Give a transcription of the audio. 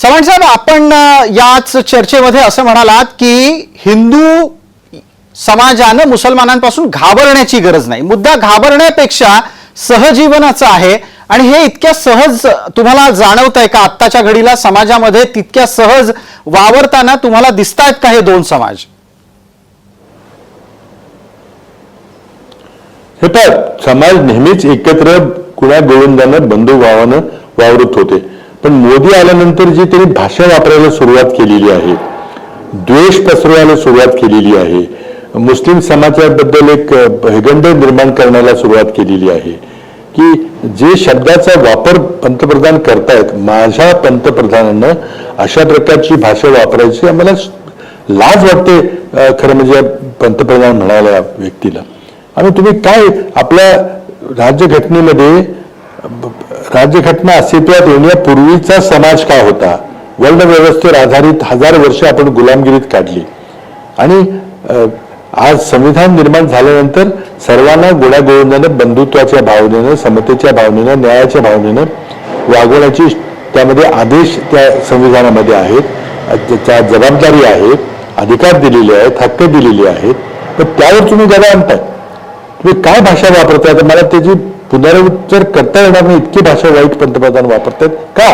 चव्हाण साहेब, आपण याच चर्चेमध्ये असं म्हणालात की हिंदू समाजानं मुसलमानांपासून घाबरण्याची गरज नाही, मुद्दा घाबरण्यापेक्षा सहजीवनाचा आहे. आणि हे इतक्या सहज तुम्हाला जाणवत आहे का? आत्ताच्या घडीला समाजामध्ये तितक्या सहज वावरताना तुम्हाला दिसतायत का हे दोन समाज? हे पहा, समाज नेहमीच एकत्र कुणा गोविंदानं बंधुभावानं वावरत होते. पण मोदी आल्यानंतर जी त्यांनी भाषा वापरायला सुरुवात केलेली आहे, द्वेष पसरवायला सुरुवात केलेली आहे, मुस्लिम समाजाबद्दल एक हेगंड निर्माण करण्याला सुरुवात केलेली आहे की जे शब्दाचा वापर पंतप्रधान करतायत, माझ्या पंतप्रधानांना अशा प्रकारची भाषा वापरायची आम्हाला लाज वाटते. खरं म्हणजे पंतप्रधान म्हणाल्या व्यक्तीला. आणि तुम्ही काय आपल्या राज्यघटनेमध्ये, राज्यघटना अस्तित्वात येण्यापूर्वीचा समाज काय होता? वर्णव्यवस्थेवर आधारित 1000 वर्ष आपण गुलामगिरीत काढली आणि आज संविधान निर्माण झाल्यानंतर सर्वांना गुण्यागोविंदानं बंधुत्वाच्या भावनेनं, समतेच्या भावनेनं, न्यायाच्या भावनेनं वागवण्याची त्यामध्ये आदेश त्या संविधानामध्ये आहेत, त्या जबाबदारी आहेत, अधिकार दिलेले आहेत, हक्क दिलेले आहेत. पण त्यावर तुम्ही गदा आणताय. तुम्ही काय भाषा वापरताय? मला त्याची पुनरुच्चार करता येणार नाही, इतकी भाषा वाईट पंतप्रधान वापरतात का?